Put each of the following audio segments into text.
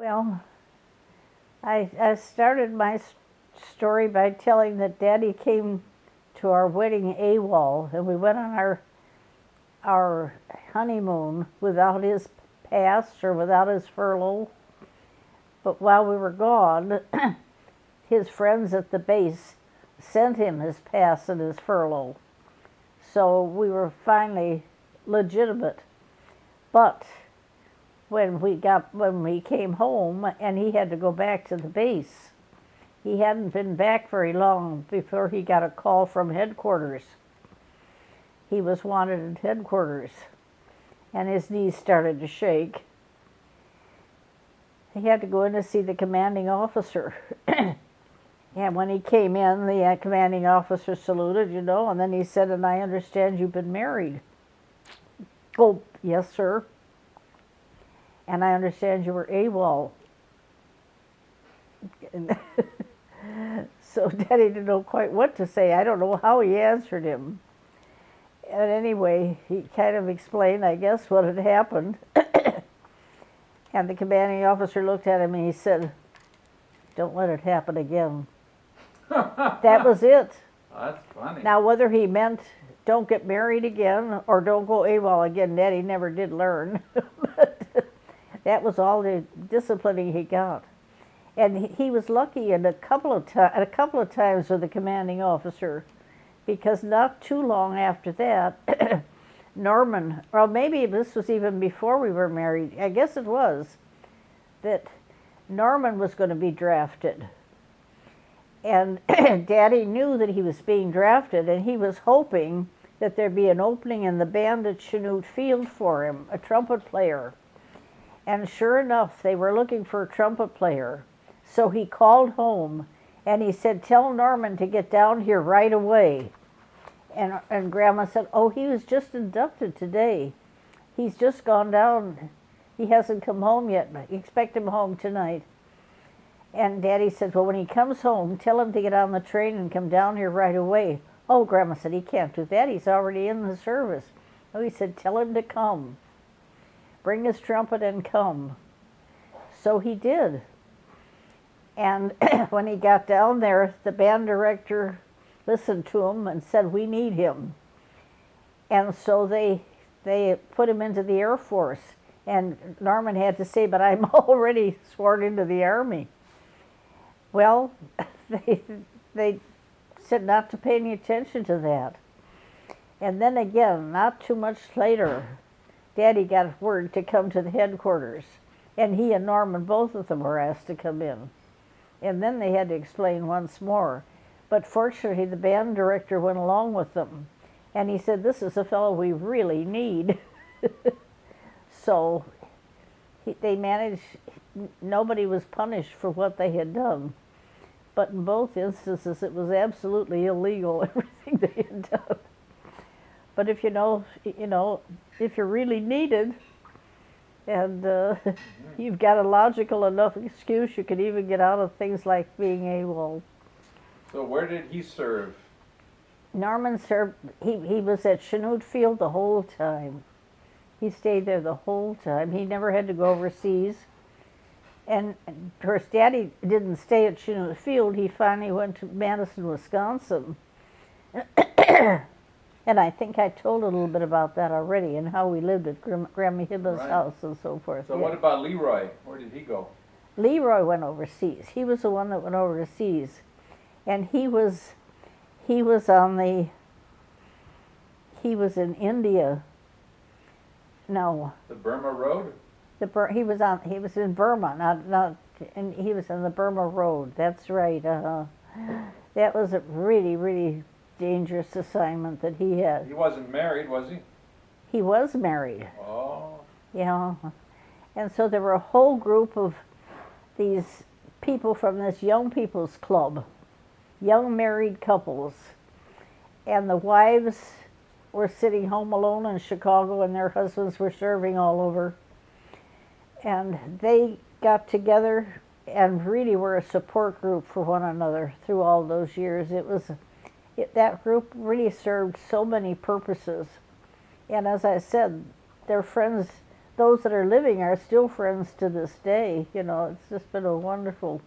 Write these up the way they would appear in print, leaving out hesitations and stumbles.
Well, I started my story by telling that Daddy came to our wedding AWOL, and we went on our honeymoon without his pass or without his furlough. But while we were gone, his friends at the base sent him his pass and his furlough. So we were finally legitimate. But when we came home and he had to go back to the base, he hadn't been back very long before he got a call from headquarters. He was wanted at headquarters, and his knees started to shake. He had to go in to see the commanding officer. And when he came in, the commanding officer saluted, and then he said, "And I understand you've been married." "Oh, yes, sir." "And I understand you were AWOL." So Daddy didn't know quite what to say. I don't know how he answered him. And anyway, he kind of explained, I guess, what had happened. And the commanding officer looked at him and he said, "Don't let it happen again." That was it. That's funny. Now, whether he meant don't get married again or don't go AWOL again, Daddy never did learn. But that was all the disciplining he got. And he was lucky in a couple of times with the commanding officer, because not too long after that, Norman, well, maybe this was even before we were married, I guess it was, that Norman was going to be drafted. And Daddy knew that he was being drafted, and he was hoping that there'd be an opening in the band at Chanute Field for him, a trumpet player. And sure enough, they were looking for a trumpet player. So he called home, and he said, "Tell Norman to get down here right away." And Grandma said, "Oh, he was just inducted today. He's just gone down. He hasn't come home yet, but expect him home tonight." And Daddy said, "Well, when he comes home, tell him to get on the train and come down here right away." "Oh," Grandma said, "he can't do that. He's already in the service." Oh, he said, "Tell him to come. Bring his trumpet and come." So he did. And when he got down there, the band director listened to him and said, "We need him." And so they put him into the Air Force. And Norman had to say, "But I'm already sworn into the Army." Well, they said not to pay any attention to that. And then again, not too much later, Daddy got word to come to the headquarters. And he and Norman, both of them, were asked to come in. And then they had to explain once more. But fortunately, the band director went along with them. And he said, "This is a fellow we really need." So they managed, nobody was punished for what they had done. But in both instances, it was absolutely illegal, everything they had done. But if if you're really needed, and you've got a logical enough excuse, you can even get out of things like being AWOL. So where did he serve? Norman served, he was at Chanute Field the whole time. He stayed there the whole time. He never had to go overseas. And of course, Daddy didn't stay at Chanute Field. He finally went to Madison, Wisconsin. And I think I told a little bit about that already, and how we lived at Grandma Hibba's house and so forth. So what about Leroy? Where did he go? Leroy went overseas. He was the one that went overseas. And he was in India. No. The Burma Road? He was in Burma, he was on the Burma Road. That's right. That was a really, really dangerous assignment that he had. He wasn't married, was he? He was married. Oh. Yeah. And so there were a whole group of these people from this young people's club, young married couples, and the wives were sitting home alone in Chicago, and their husbands were serving all over. And they got together and really were a support group for one another through all those years. That group really served so many purposes. And as I said, their friends those that are living are still friends to this day. You know, it's just been a wonderful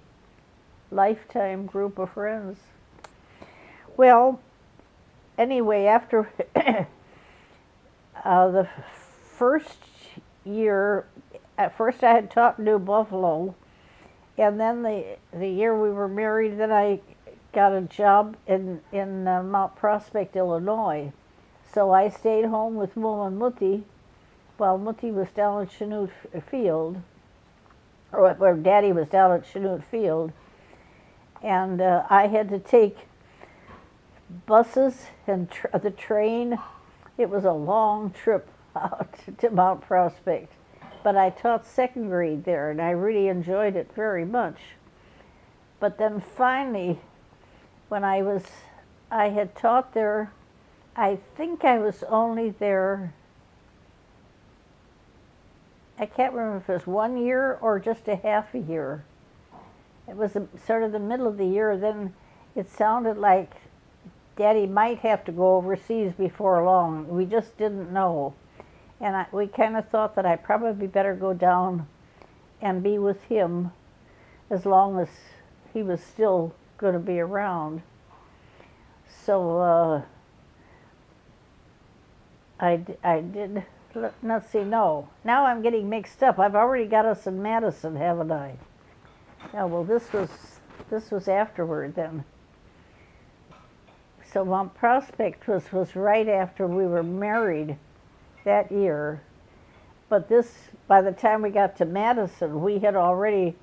lifetime group of friends. Well, anyway, after the first year, at first I had taught New Buffalo, and then the year we were married, then I got a job in Mount Prospect, Illinois. So I stayed home with Mom and Mutti while Mutti was down at Chanute Field, or where Daddy was down at Chanute Field, and I had to take buses and the train. It was a long trip out to Mount Prospect, but I taught second grade there, and I really enjoyed it very much. But then finally, when I had taught there, I think I was only there, I can't remember if it was 1 year or just a half a year. It was sort of the middle of the year. Then it sounded like Daddy might have to go overseas before long. We just didn't know. And we kind of thought that I probably better go down and be with him as long as he was still going to be around. So I did. Let's see, no. Now I'm getting mixed up. I've already got us in Madison, haven't I? Oh, well, this was afterward then. So Mount Prospect was right after we were married that year. But by the time we got to Madison, we had already,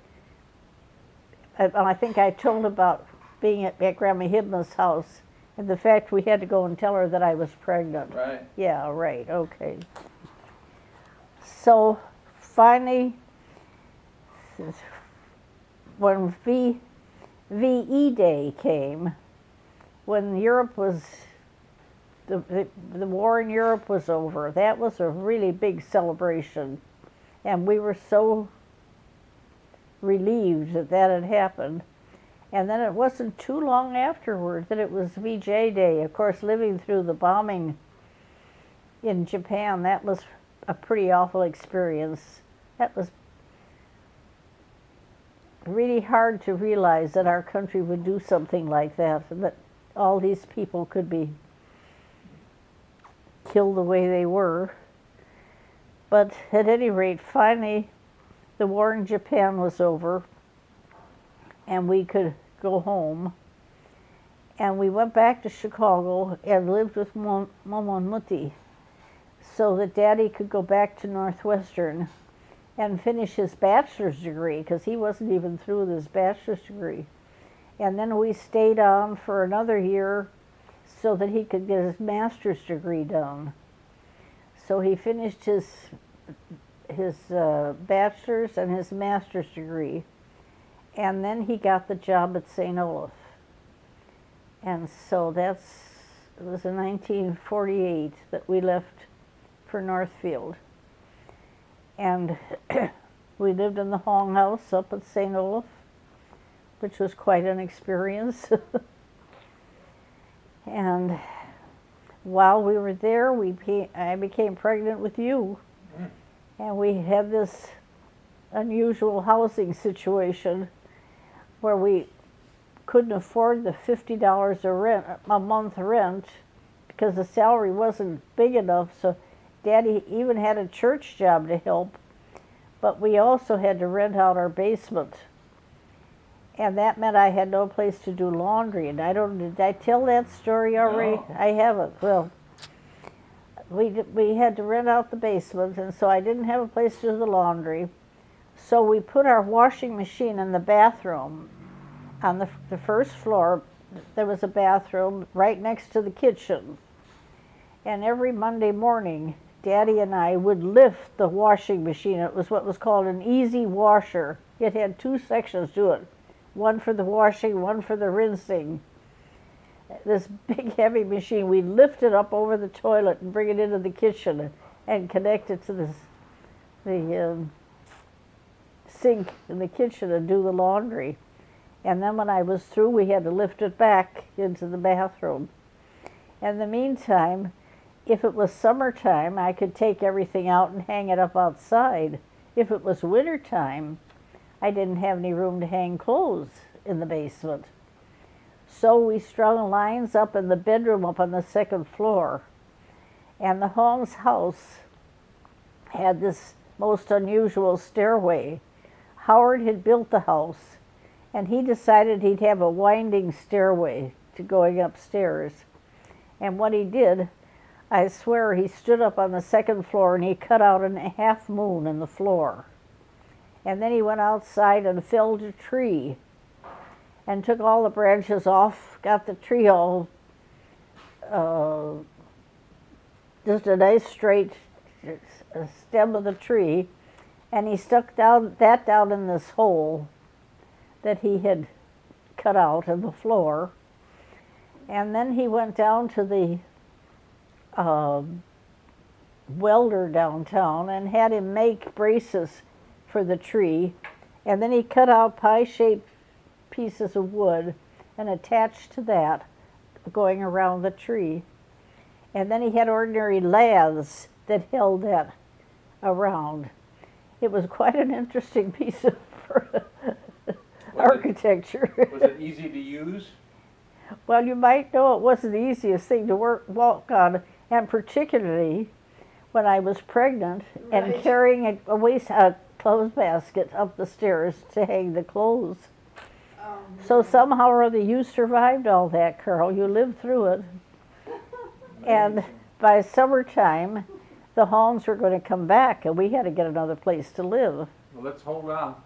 I think I told about being at Grandma Hibna's house and the fact we had to go and tell her that I was pregnant. Right. Yeah, right, okay. So finally, when VE Day came, when Europe was, the war in Europe was over, that was a really big celebration. And we were so relieved that that had happened. And then it wasn't too long afterward that it was VJ Day. Of course, living through the bombing in Japan, that was a pretty awful experience. That was really hard to realize that our country would do something like that, and that all these people could be killed the way they were. But at any rate, finally, the war in Japan was over, and we could go home. And we went back to Chicago and lived with Mom and Mutti, so that Daddy could go back to Northwestern and finish his bachelor's degree, because he wasn't even through with his bachelor's degree. And then we stayed on for another year so that he could get his master's degree done. So he finished his bachelor's and his master's degree, and then he got the job at St. Olaf. And so it was in 1948 that we left for Northfield. And we lived in the Hong House up at St. Olaf, which was quite an experience. And while we were there, I became pregnant with you. And we had this unusual housing situation where we couldn't afford the $50 a month rent because the salary wasn't big enough. So Daddy even had a church job to help, but we also had to rent out our basement. And that meant I had no place to do laundry. And did I tell that story already? No. I haven't. Well, we had to rent out the basement, and so I didn't have a place to do the laundry. So we put our washing machine in the bathroom. On the first floor, there was a bathroom right next to the kitchen. And every Monday morning, Daddy and I would lift the washing machine. It was what was called an easy washer. It had two sections to it, one for the washing, one for the rinsing. This big heavy machine, we'd lift it up over the toilet and bring it into the kitchen and connect it to the sink in the kitchen and do the laundry. And then when I was through, we had to lift it back into the bathroom. In the meantime, if it was summertime, I could take everything out and hang it up outside. If it was wintertime, I didn't have any room to hang clothes in the basement. So we strung lines up in the bedroom up on the second floor. And the Holmes house had this most unusual stairway. Howard had built the house, and he decided he'd have a winding stairway to going upstairs. And what he did, I swear, he stood up on the second floor and he cut out a half moon in the floor. And then he went outside and felled a tree and took all the branches off, got the tree all just a nice straight stem of the tree, and he stuck that down in this hole that he had cut out in the floor. And then he went down to the welder downtown and had him make braces for the tree, and then he cut out pie-shaped pieces of wood and attached to that going around the tree. And then he had ordinary laths that held that around. It was quite an interesting piece of architecture. Was it easy to use? Well, you might know it wasn't the easiest thing to walk on, and particularly when I was pregnant and carrying a clothes basket up the stairs to hang the clothes. So somehow or other you survived all that, Carol. You lived through it. And by summertime, the Holmes were going to come back, and we had to get another place to live. Well, let's hold on.